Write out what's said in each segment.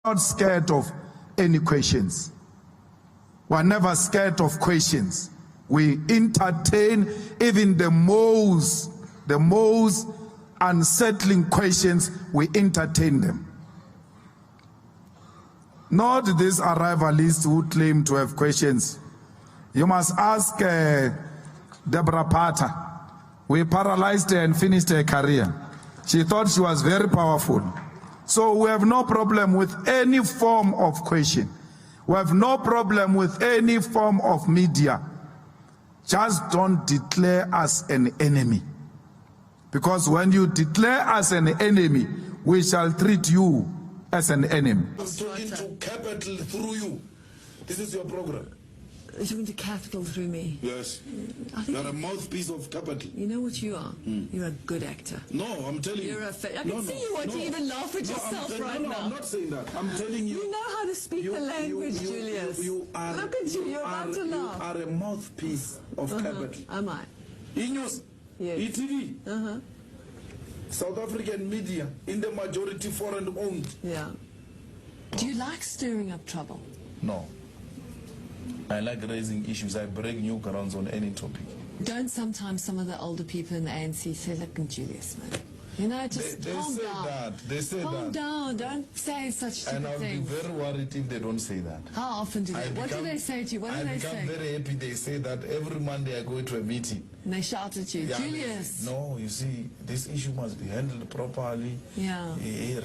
Not scared of any questions. We're never scared of questions. We entertain even the most unsettling questions, we entertain them. Not these arrivalists who claim to have questions. You must ask Deborah Patta. We paralyzed her and finished her career. She thought she was very powerful. So we have no problem with any form of question. We have no problem with any form of media. Just don't declare us an enemy. Because when you declare us an enemy, we shall treat you as an enemy. Into capital through you. This is your program. You're talking to capital through me? Yes. You're a mouthpiece of capital. You know what you are? You're a good actor. No, I'm telling you. I can see you want to even laugh at yourself right now. I'm not saying that. I'm telling you. You know how to speak the language, Julius. Look at you. You're about to laugh. You are a mouthpiece of capital. Am I? E-News, yes. ETV, South African media, in the majority foreign owned. Yeah. Do you like stirring up trouble? No. I like raising issues. I break new grounds on any topic. Don't sometimes some of the older people in the ANC say, look at Julius, man. You know, just calm down. They say that. Calm down. Don't say such stupid things. And I'll be very worried if they don't say that. How often do they? What do they say to you? What do they say? I become very happy they say that every Monday I go to a meeting. And they shout at you, Julius. No, you see, this issue must be handled properly. Yeah.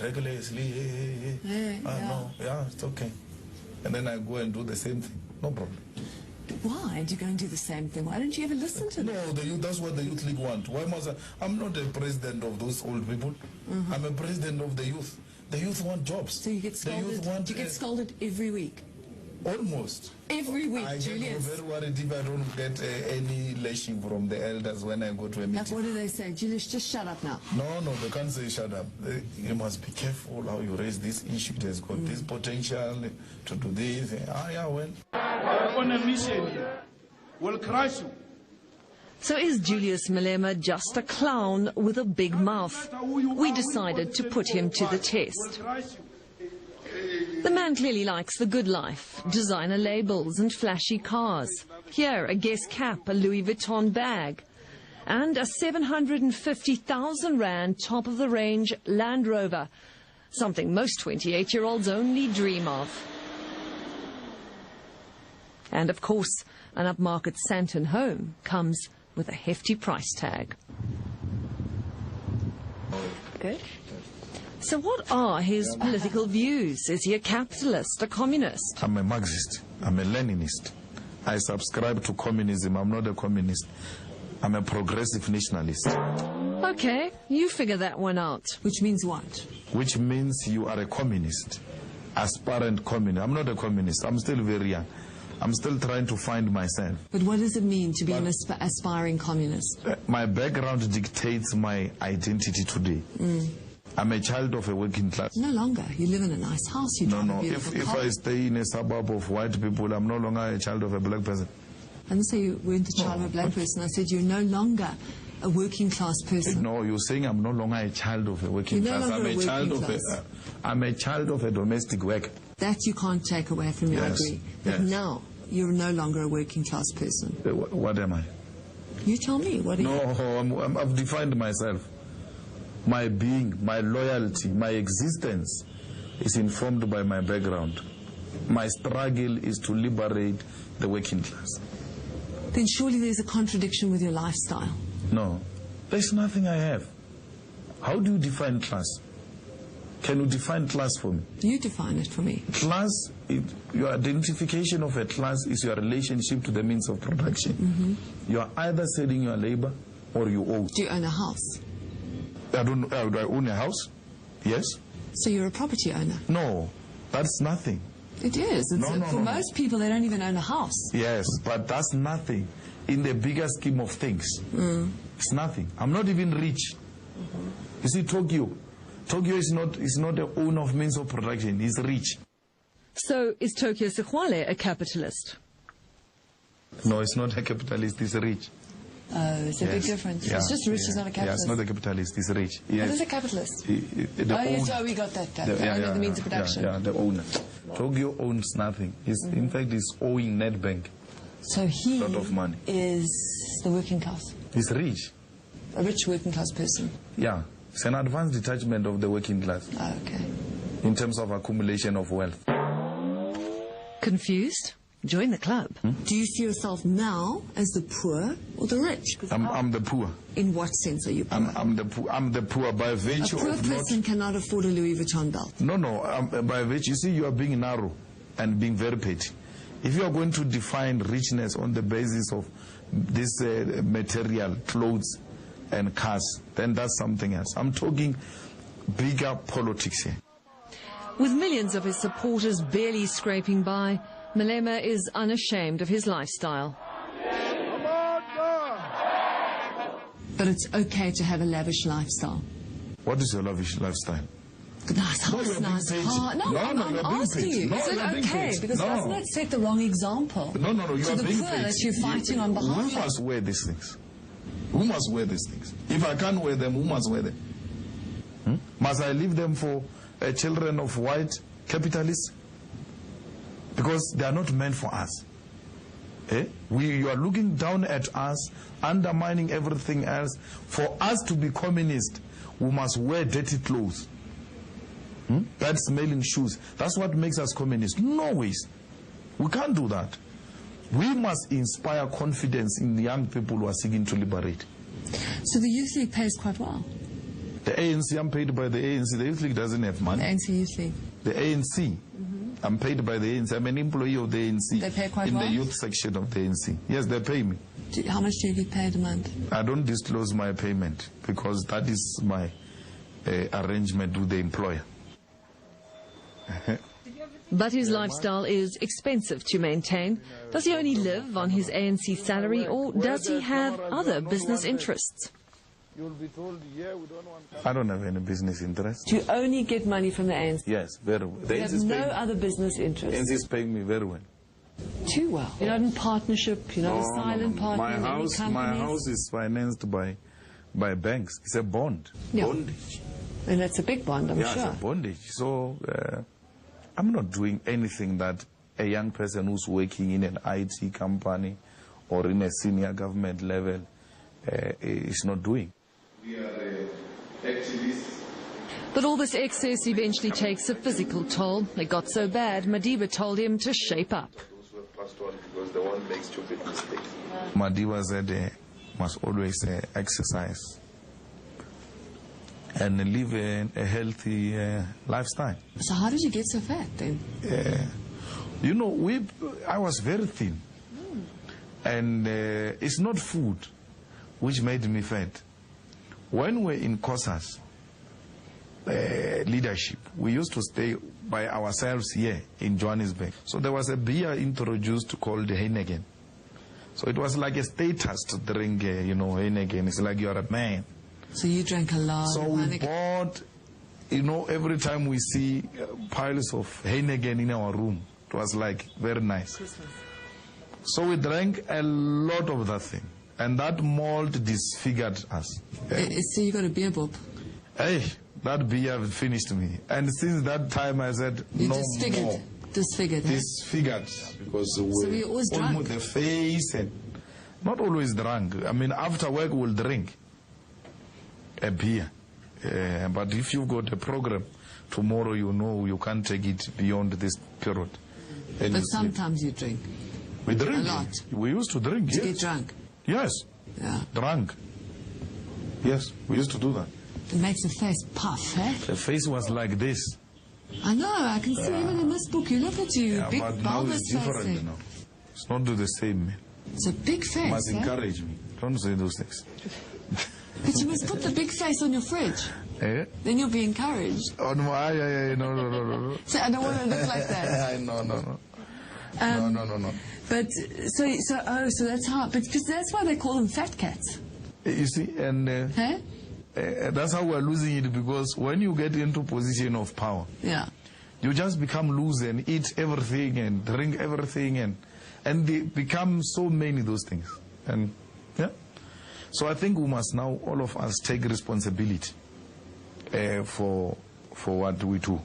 Regularly. No, it's okay. And then I go and do the same thing. No problem. Why do you go and do the same thing? Why don't you ever listen to them? No, that's what the Youth League want. Why must I'm not a president of those old people. I'm a president of the youth. The youth want jobs. So you get scolded. Do you get scolded every week? Almost. Every week, I Julius. get very worried if I don't get any lashing from the elders when I go to a meeting. Like, what do they say? Julius, just shut up now. No, they can't say shut up. You must be careful how you raise this issue. It has got this potential to do this. Well. On a mission here. We'll crush you. So is Julius Malema just a clown with a big mouth? We decided to put him to the test. The man clearly likes the good life, designer labels and flashy cars. Here, a Guess cap, a Louis Vuitton bag, and a 750,000 rand top-of-the-range Land Rover, something most 28-year-olds only dream of. And of course, an upmarket Sandton home comes with a hefty price tag. Good. So what are his political views? Is he a capitalist, a communist? I'm a Marxist. I'm a Leninist. I subscribe to communism. I'm not a communist. I'm a progressive nationalist. Okay, you figure that one out. Which means what? Which means you are a communist. Aspirant communist. I'm not a communist. I'm still very young. I'm still trying to find myself. But what does it mean to be an aspiring communist? My background dictates my identity today. I'm a child of a working class. No longer. You live in a nice house. You drive a beautiful car. If I stay in a suburb of white people, I'm no longer a child of a black person. I didn't say you weren't a child of a black person. I said you're no longer a working class person. No, you're saying I'm no longer a child of a working class. I'm a child of a domestic worker. That you can't take away from you, I agree. But now, you're no longer a working class person. What am I? You tell me. What are you? No, I've defined myself. My being, my loyalty, my existence is informed by my background. My struggle is to liberate the working class. Then surely there's a contradiction with your lifestyle. No, there's nothing I have. How do you define class? Can you define class for me? You define it for me. Class, your identification of a class is your relationship to the means of production. You are either selling your labor or you own. Do you own a house? Do I own a house? Yes. So you're a property owner? No, that's nothing. It is. For most people, they don't even own a house. Yes, but that's nothing. In the bigger scheme of things, it's nothing. I'm not even rich. You see, Tokyo is not the owner of means of production. He's rich. So is Tokyo Sexwale a capitalist? No, it's not a capitalist. He's rich. Oh, it's a big difference. Yeah, It's just rich, he's not a Yeah, capitalist. it's not a capitalist, it's rich. What Yes. is a capitalist? The Yes, owner. we got that. The owner of the means of production. Yeah, the owner. Tokyo owns nothing. In fact, he's owing Nedbank So he a lot of money. is the working class, He's rich. a rich working class person. Yeah, it's an advanced detachment of the working class Oh, okay. in terms of accumulation of wealth. Confused? Join the club. Do you see yourself now as the poor or the rich? 'Cause I'm the poor. in what sense are you poor? I'm the poor by A virtue poor of not. person cannot afford a Louis Vuitton belt. No, by virtue. You see, you are being narrow and being very petty. If you are going to define richness on the basis of this material, clothes and cars, then that's something else. I'm talking bigger politics here. With millions of his supporters barely scraping by, Malema is unashamed of his lifestyle. But it's okay to have a lavish lifestyle. What is your lavish lifestyle? Nice house, nice car. No, I'm asking you. Is it okay? Because doesn't that set the wrong example? No, you to are the being poor paid. that you're fighting on behalf Who of? must wear these things? Who must wear these things? If I can't wear them, who must wear them? Must I leave them for children of white capitalists? Because they are not meant for us. You are looking down at us, undermining everything else. For us to be communist, we must wear dirty clothes. Bad smelling shoes. That's what makes us communist. No ways. We can't do that. We must inspire confidence in the young people who are seeking to liberate. So the Youth League pays quite well. The ANC, I'm paid by the ANC. The Youth League doesn't have money. The ANC Youth League. The ANC, I'm paid by the ANC. I'm an employee of the ANC. They pay quite in well? the youth section of the ANC. Yes, they pay me. How much do you get paid a month? I don't disclose my payment because that is my arrangement with the employer. But his lifestyle is expensive to maintain. Does he only live on his ANC salary, or does he have other business interests? I don't have any business interest. Do you only get money from the ANC? Yes, very well. The You have ANC is no paying, other business interests? ANC is paying me very well. Too well. You're not in partnership, you're not a silent partner in any companies? My house is financed by banks. It's a bond. Yeah. Bondage. And that's a big bond, I'm Yeah, sure. it's a bondage. So I'm not doing anything that a young person who's working in an IT company or in a senior government level is not doing. We are activists. But all this excess eventually takes a physical toll. It got so bad, Madiba told him to shape up. Those who have passed on because they won't make stupid mistakes. Madiba said must always exercise and live a healthy lifestyle. So how did you get so fat then? I was very thin. And it's not food which made me fat. When we're in COSAS leadership, we used to stay by ourselves here in Johannesburg. So there was a beer introduced called Heineken. So it was like a status to drink, Heineken. It's like you're a man. So you drank a lot So of we Heineken. bought, every time we see piles of Heineken in our room, it was like very nice. So we drank a lot of that thing. And that malt disfigured us. So you got a beer bob. Hey, that beer finished me. And since that time I said, You no disfigured. more. Disfigured. Huh? Disfigured. Because So you're always drunk? with the face and not always drunk. I mean, after work we'll drink a beer. But if you've got a program, tomorrow you can't take it beyond this period. And But you sleep. sometimes you drink. We drink. A lot. We used to drink, To yes. get drunk. Yes. Yeah. Drunk. Yes, we used to do that. It makes the face puff, eh? The face was like this. I know, I can see even in this book. You look at you, Yeah, big but now bulbous it's face different there. now. It's not the same, man. It's a big You face, must eh? encourage me. Don't say those things. But you must put the big face on your fridge. Eh? Then you'll be encouraged. Oh, no, no. So I don't want to look like that. No. No. But so that's how. But because that's why they call them fat cats. You see, and Huh? that's how we're losing it, because when you get into position of power, Yeah. you just become loose and eat everything and drink everything and they become so many those things. And yeah, So I think we must now, all of us, take responsibility for what we do.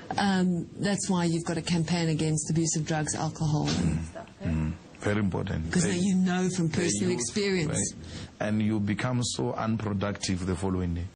That's why you've got a campaign against abuse of drugs, alcohol and stuff. Very important. Because now you know from personal experience. Right? And you become so unproductive the following day.